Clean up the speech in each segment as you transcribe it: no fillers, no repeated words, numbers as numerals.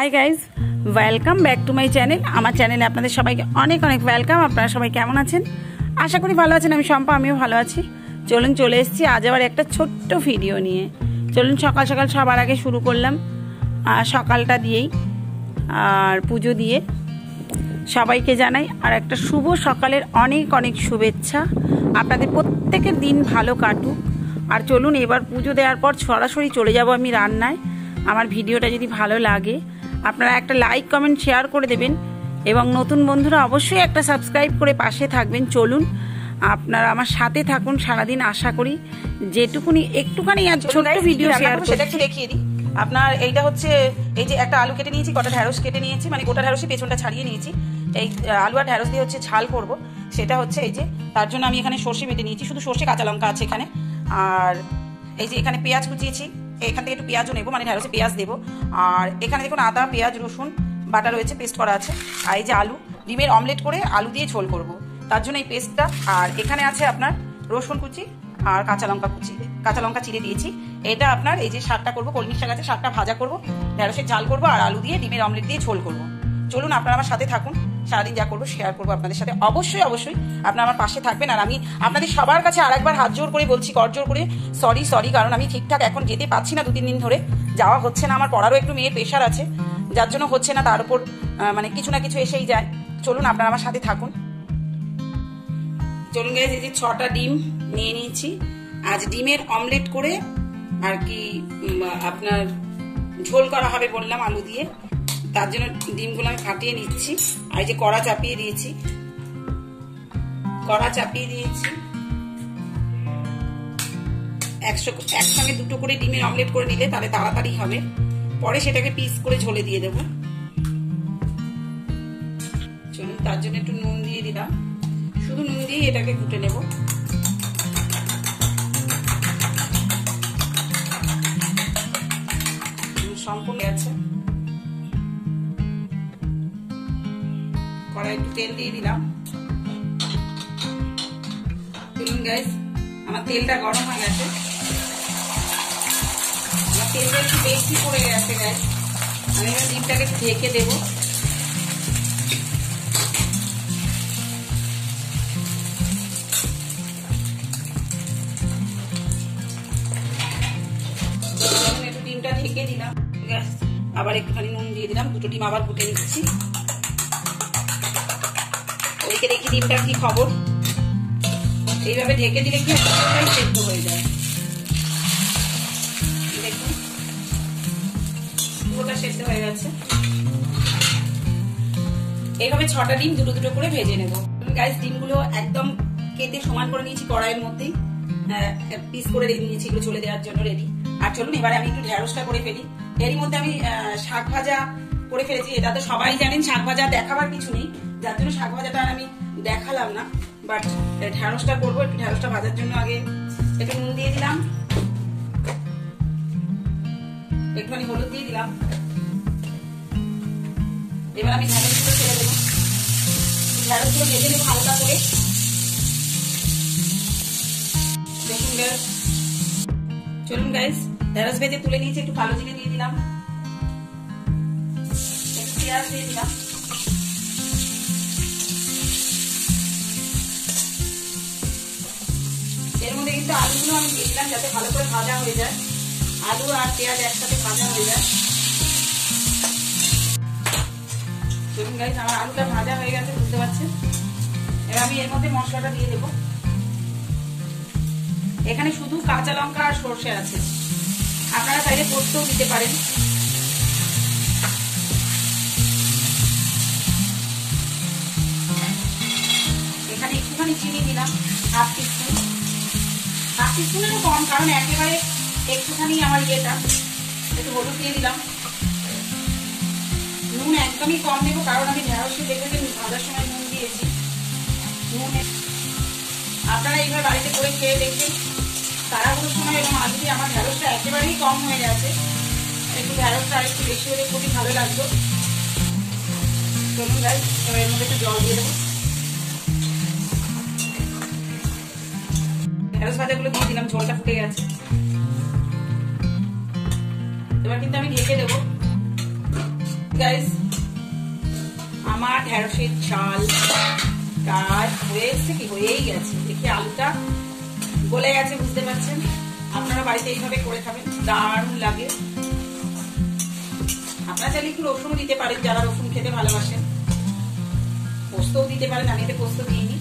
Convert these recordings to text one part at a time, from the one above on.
Hi guys, welcome back to my channel. আমার চ্যানেলে আপনাদের সবাইকে অনেক অনেক ওয়েলকাম। আপনারা সবাই কেমন আছেন? আশা করি ভালো আছেন। আমি শম্পা, আমিও ভালো আছি। চলুন চলে এসেছি আজ আবার একটা ছোট্ট ভিডিও নিয়ে। চলুন সকাল সকাল সবার আগে শুরু করলাম সকালটা দিয়েই আর পুজো দিয়ে। সবাইকে জানাই আর একটা শুভ সকালের অনেক অনেক শুভেচ্ছা। আপনাদের প্রত্যেকের দিন ভালো কাটুক। আর চলুন এবার পুজো দেওয়ার পর সরাসরি চলে যাব আমি রান্নায়। আমার ভিডিওটা যদি ভালো লাগে আপনারা একটা লাইক কমেন্ট শেয়ার করে দেবেন এবং নতুন বন্ধুরা অবশ্যই একটা সাবস্ক্রাইব করে পাশে থাকবেন। চলুন আপনারা আমার সাথে থাকুন সারাদিন। আশা করি যেটুকুনি একটুখানি আর ছোট্ট ভিডিও শেয়ার সেটা একটু দেখিয়ে দিই। আপনার এইটা হচ্ছে এই যে একটা আলু কেটে নিয়েছি, কটা ঢ্যাঁড়স কেটে নিয়েছি, মানে গোটা ঢ্যাঁড়সই পেছনটা ছাড়িয়ে নিয়েছি। এই আলু আর ঢ্যাঁড়স দিয়ে হচ্ছে ঝাল করব, সেটা হচ্ছে এই যে তার জন্য আমি এখানে সর্ষে বেটে নিয়েছি। শুধু সর্ষে কাঁচা লঙ্কা আছে এখানে। আর এই যে এখানে পেঁয়াজ কুচিয়েছি, এখান থেকে একটু পেঁয়াজও নেবো, মানে ঢ্যাঁড়সে পেঁয়াজ দেবো। আর এখানে দেখুন আদা পেঁয়াজ রসুন বাটা রয়েছে, পেস্ট করা আছে। আর এই যে আলু, ডিমের অমলেট করে আলু দিয়ে ঝোল করব, তার জন্য এই পেস্টটা। আর এখানে আছে আপনার রসুন কুচি আর কাঁচা লঙ্কা কুচি, কাঁচা লঙ্কা চিড়ে দিয়েছি। এটা আপনার এই যে শাকটা করবো, কলমি শাক আছে, শাকটা ভাজা করবো, ঢ্যাঁড়সের ঝাল করবো আর আলু দিয়ে ডিমের অমলেট দিয়ে ঝোল করবো। চলুন আপনারা আমার সাথে থাকুন, সারাদিন যা করবো শেয়ার করবো আপনাদের সাথে। অবশ্যই অবশ্যই আপনারা আমার পাশে থাকবেন। আর আমি আপনাদের সবার কাছে আরেকবার হাত জোর করে বলছি, করজোর করে সরি, কারণ আমি ঠিকঠাক এখন যেতে পারছি না, 2-3 দিন ধরে যাওয়া হচ্ছে না। আমার পড়ারও একটু মেয়ের প্রেশার আছে, যার জন্য হচ্ছে না। তার উপর মানে কিছু না কিছু এসেই যায়। চলুন আপনারা আমার সাথে থাকুন। চলুন গাইস, এই যে 6টা ডিম নিয়ে নিয়েছি। আজ ডিমের অমলেট করে আর কি আপনার ঝোল করা হবে বললাম আলু দিয়ে, তার জন্য ডিমগুলো আমি ফাটিয়ে নিচ্ছি। আর এই যে কড়া চাপিয়ে দিয়েছি, একসঙ্গে 2টো করে ডিমের অমলেট করে নিলে তাহলে তাড়াতাড়ি হবে। পরে সেটাকে পিস করে ঝোলে দিয়ে দেবো। চলুন, তার জন্য একটু নুন দিয়ে দিলাম, শুধু নুন দিয়ে এটাকে ঘুটে নেব। সম্পূর্ণ আছে। কড়াই একটু তেল দিয়ে দিলাম। চলুন গাইস, আমার তেলটা গরম হয়ে গেছে। আমার তেলটা একটু বেশি পড়ে গেছে গাইস। আমি এবার ডিমটাকে একটু ঢেকে দেবো। একটু ডিমটা ঢেকে দিলাম, আবার একটুখানি নুন দিয়ে দিলাম। 2টো ডিম আবার ফুটে নিচ্ছি। ওইকে দেখি ডিমটার কি খবর। এইভাবে ঢেকে দিলে কি সেদ্ধ হয়ে যায়। দেখুন পুরোটা সেদ্ধ হয়ে গেছে। এইভাবে 6টা ডিম 2টো করে ভেজে নেবো। গাইস, ডিমগুলো একদম কেটে সমান করে নিয়েছি, কড়াইয়ের মধ্যেই পিস করে রেখে নিয়েছি, এগুলো চলে দেওয়ার জন্য রেডি। আর চলুন এবারে আমি একটু ঢ্যাঁড়সটা করে ফেলি। এরই মধ্যে আমি শাক ভাজা করে ফেলেছি। এটা তো সবাই জানেন, শাক ভাজা দেখাবার কিছু নেই, যার জন্য শাক ভাজাটা আর আমি দেখালাম না। বাট ঢ্যাঁড়সটা করবো। একটু ঢ্যাঁড়সটা ভাজার জন্য আগে একটু নুন দিয়ে দিলাম, একটুখানি হলুদ দিয়ে দিলাম। এবার আমি ঢ্যাঁড়সগুলো ছেড়ে দেবো। ঢ্যাঁড়সগুলো ভেজে নেবো হালকা করে। দেখুন গাইস, চলুন গাইস, ঢ্যাঁড়স ভেজে তুলে নিয়েছি। একটু কালো জিরে দিয়ে দিলাম, একটু পেঁয়াজ দিয়ে দিলাম। এর মধ্যে কিন্তু আলুগুলো আমি দিয়ে দিলাম যাতে ভালো করে ভাজা হয়ে যায়। আলু আর পেঁয়াজ একসাথে ভাজা হয়ে যায়। দেখুন গাইস, আমার আলুটা ভাজা হয়ে গেছে, বুঝতে পারছেন। এবার আমি এর মধ্যে মশলাটা দিয়ে দেবো। এখানে শুধু কাঁচা লঙ্কা আর সর্ষে আছে, আপনারা চাইলে পোস্তও দিতে পারেন। এখানে একটুখানি চিনি দিলাম, হাফ টিস্পুনেরও কম, কারণ একেবারে একটুখানি আমার ইয়েটা। একটু হলুদ দিয়ে দিলাম। নুন একদমই কম দেবো, কারণ আমি ঢ্যাঁড়সে দেখবেন ভাজার সময় নুন দিয়েছি। আপনারা এইভাবে বাড়িতে করে খেয়ে দেখবেন। তাড়াহুড়োর সময় এবং আলু দিয়ে আমার ঢ্যাঁড়সটা একেবারেই কম হয়ে গেছে। একটু ঢ্যাঁড়সটা আর একটু বেশি হলে খুবই ভালো লাগতো। চলুন গাইস, এবার এর মধ্যে একটু জল দিয়ে দেবো। ঢ্যাঁড়স ভাজাগুলো দিয়ে দিলাম, ঝোলটা ফুটে গেছে। এবার কিন্তু আমি ঢেকে দেবো। গাইস আমার ঢেঁড়সের ঝাল প্রায় হয়ে এসছে, কি হয়েই গেছে। দেখি আলুটা গলে গেছে, বুঝতে পারছেন। আপনারা বাড়িতে এইভাবে করে খাবেন, দারুণ লাগে। আপনারা চাইলে একটু রসুনও দিতে পারেন, যারা রসুন খেতে ভালোবাসেন। পোস্তও দিতে পারেন, আমি এতে পোস্ত দিইনি।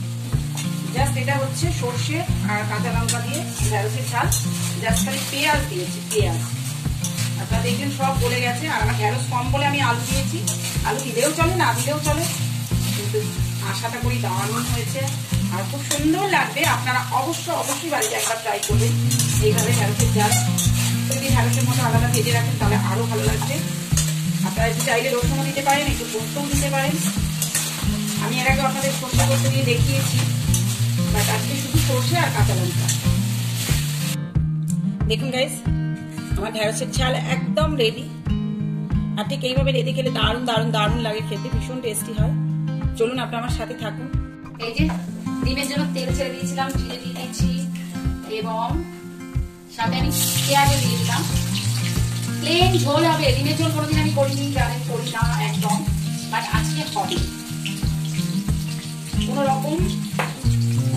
জাস্ট এটা হচ্ছে সর্ষে আর কাঁচা লঙ্কা দিয়ে ঢেঁড়সের ঝাল। জাস্ট খালি পেঁয়াজ দিয়েছি, পেঁয়াজ। আপনারা দেখবেন সব গলে গেছে। আর আমার ঢেঁড়স কম বলে আমি আলু দিয়েছি। আলু দিলেও চলে, না দিলেও চলে, কিন্তু আশাটা করি দারুণ হয়েছে আর খুব সুন্দর লাগবে। আপনারা অবশ্যই বাড়িতে একবার ট্রাই করবেন এইভাবে ঢেঁড়সের ঝাল। যদি ঢেঁড়সের মতো আলাদা ভেজে রাখেন তাহলে আরো ভালো লাগবে। আপনারা একটু চাইলে রসুনও দিতে পারেন, একটু পোস্তও দিতে পারেন। আমি এর আগে আপনাদের সর্ষে করতে দিয়ে দেখিয়েছি, বাট আজকে শুধু সর্ষে আর কাঁচা লঙ্কা। দেখুন গাইস, আমার ঢেঁড়সের ঝাল একদম রেডি। আর ঠিক এইভাবে রেডি খেলে দারুণ দারুণ দারুণ লাগে খেতে, ভীষণ টেস্টি হয়। চলুন আপনারা আমার সাথে থাকুন। এই যে ডিমের জন্য তেল ছেড়ে দিয়েছিলাম, জিরে দিয়ে দিয়েছি এবং সাথে আমি পেঁয়াজও দিয়ে দিলাম। প্লেন ঝোল হবে, ডিমের ঝোল কোনোদিন আমি করিনি, জানেন করি না একদম, বাট আজকে হবে কোন রকম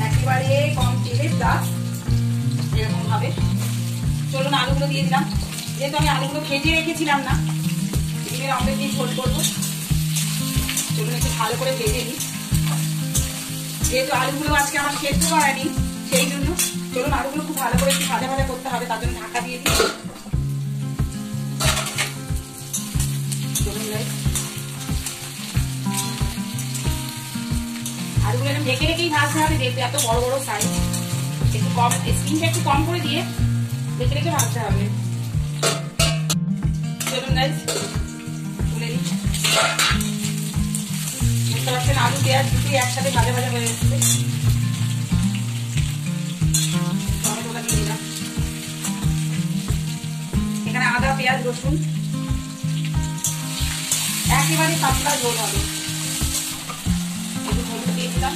একেবারে কম তেলে প্লাস এরকম ভাবে। চলুন আলুগুলো দিয়ে দিলাম। যেহেতু আমি আলুগুলো ভেজে রেখেছিলাম না, ডিমের অমলেট দিয়ে ঝোল করবো। চলুন একটু ভালো করে ভেজে নিই। যেহেতু আলুগুলো আজকে আমার সেদ্ধ করায়নি, সেই জন্য চলুন আলুগুলো খুব ভালো করে একটু ভাজা ভাজা করতে হবে, তার জন্য ঢাকা দিয়ে দিই। চলুন আলুগুলো এরকম ঢেকে রেখেই ভাজতে হবে, যেহেতু এত বড় বড় সাইজ। একটু কম, স্টিমটা একটু কম করে দিয়ে ঢেকে রেখে ভাজতে হবে। চলুন গাইস তুলে নিই। বুঝতে পারছেন আলু পেঁয়াজ দুটি একসাথে ভাজা ভাজা হয়ে এসছে। টমেটোটা দিয়ে দিলাম। এখানে আদা পেঁয়াজ রসুন, একেবারে পাতলা ঝোল হবে। একটু হলুদ দিয়ে দিলাম,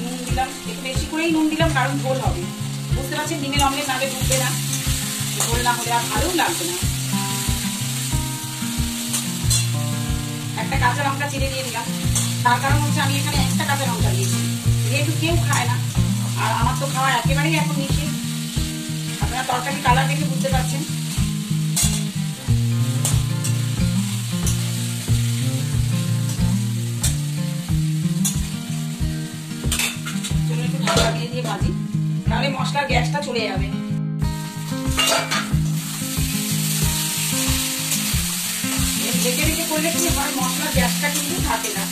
নুন দিলাম, একটু বেশি করেই নুন দিলাম কারণ ঝোল হবে। বুঝতে পারছেন ডিমের অমলেট নালে ঢুকবে না, ঝোল না হলে আর ভালোও লাগবে না। একটা কাঁচা লঙ্কা চিড়ে দিয়ে দিলাম, তার কারণ হচ্ছে আমি এখানে একটা কাঁচা লঙ্কা দিয়েছি, যেহেতু কেউ খায় না আর আমার তো খাওয়া একেবারেই এখন নিষেধ। আপনারা তরকারি কালার দেখে বুঝতে পারছেন। চলুন একটু ঢাকা দিয়ে দিয়ে ভাজি, তাহলে মশলার গ্যাসটা চলে যাবে। ঢেকে রেখে করলে কি হয়, মশলার গ্যাসটা কিন্তু থাকে না।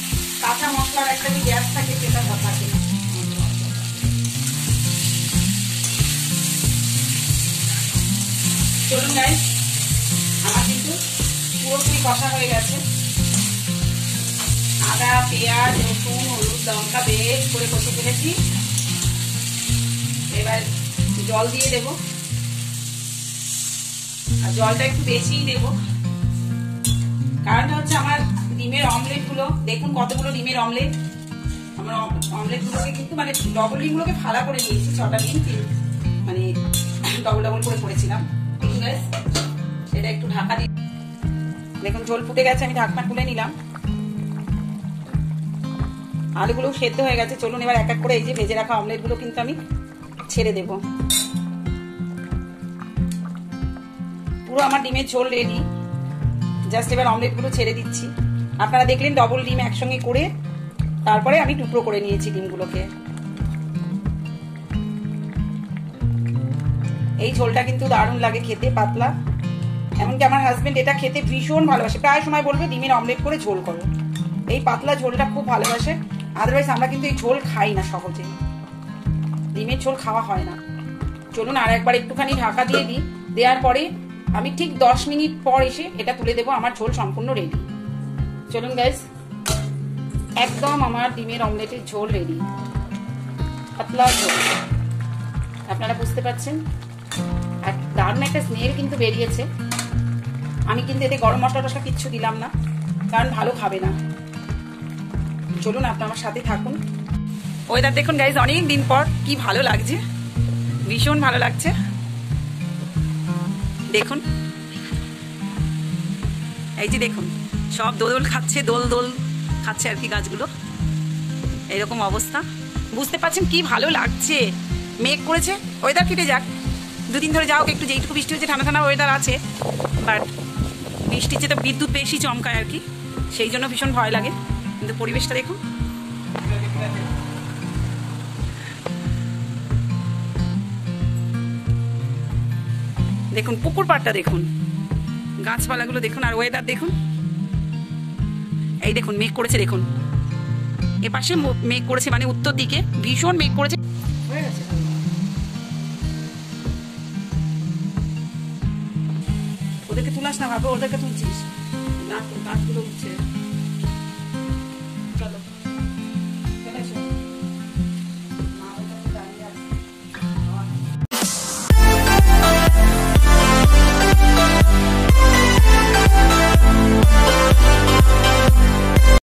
কাঁচা মশলার একটা যে গ্যাস থাকে সেটা থাকে না। চলুন গাইস, আমার কিন্তু পুরোপুরি কষা হয়ে গেছে। আদা পেঁয়াজ রসুন হলুদ লঙ্কা বেশ করে কষে ফেলেছি। এবার জল দিয়ে দেব, আর জলটা একটু বেশিই দেব। কারণটা হচ্ছে আমার ডিমের অমলেট গুলো দেখুন, কতগুলো ডিমের অমলেট। আমার অমলেট গুলোকে কিন্তু মানে ডবল ডিম গুলোকে ফালা করে নিয়েছি, 6টা ডিম মানে ডবল ডবল করে করেছিলাম। ঠিক আছে, এটা একটু ঢাকা দিয়ে দেখুন ঝোল ফুটে গেছে, আমি ঢাকনা খুলে নিলাম। আলুগুলো সেদ্ধ হয়ে গেছে। চলুন এবার এক এক করে এই যে ভেজে রাখা অমলেট গুলো কিন্তু আমি ছেড়ে দেব। পুরো আমার ডিমের ঝোল রেডি। জাস্ট এবার অমলেট গুলো ছেড়ে দিচ্ছি। আপনারা দেখলেন ডবল ডিম একসঙ্গে করে তারপরে আমি টুকরো করে নিয়েছি ডিমগুলোকে। এই ঝোলটা কিন্তু দারুণ লাগে খেতে, পাতলা। এমনকি আমার হাজবেন্ড এটা খেতে ভীষণ ভালোবাসে, প্রায় সময় বলবে ডিমের অমলেট করে ঝোল করো। এই পাতলা ঝোলটা খুব ভালোবাসে। আদারওয়াইজ আমরা কিন্তু এই ঝোল খাই না সহজে, ডিমের ঝোল খাওয়া হয় না। চলুন আর একবার একটুখানি ঢাকা দিয়ে দিই। দেওয়ার পরে আমি ঠিক 10 মিনিট পর এসে এটা তুলে দেবো। আমার ঝোল সম্পূর্ণ রেডি। চলুন গাইস, একদম আমার ডিমের অমলেটের ঝোল রেডি, পাতলা ঝোল। আপনারা বুঝতে পারছেন, আর দারুণ একটা স্মেল কিন্তু বেরিয়েছে। আমি কিন্তু এতে গরম মশলা টসলা কিচ্ছু দিলাম না, কারণ ভালো খাবে না। চলুন আপনারা আমার সাথে থাকুন। ওয়েদার দেখুন গাইজ, অনেক দিন পর কি ভালো লাগছে, ভীষণ ভালো লাগছে। দেখুন এই যে দেখুন সব দোল খাচ্ছে, দোল দোল খাচ্ছে আর কি গাছগুলো। এইরকম অবস্থা, বুঝতে পারছেন কি ভালো লাগছে। মেঘ করেছে, ওয়েদার কেটে যাক, দুদিন ধরে যাও একটু, যেইটুকু বৃষ্টি হচ্ছে ঠান্ডা ঠান্ডা ওয়েদার আছে, বাট বৃষ্টির চেয়ে তো বিদ্যুৎ বেশি চমকায় আর কি, সেই জন্য ভীষণ ভয় লাগে। কিন্তু পরিবেশটা দেখুন, দেখুন পুকুর পাড়টা দেখুন, গাছপালাগুলো দেখুন, আর ওয়েদার দেখুন। এই দেখুন মেঘ করেছে, দেখুন এপাশে মেঘ করেছে, মানে উত্তর দিকে ভীষণ মেঘ করেছে। ওদেরকে তুলাস না, ভাবো ওদেরকে তুলছিস না, গাছগুলো উঠছে।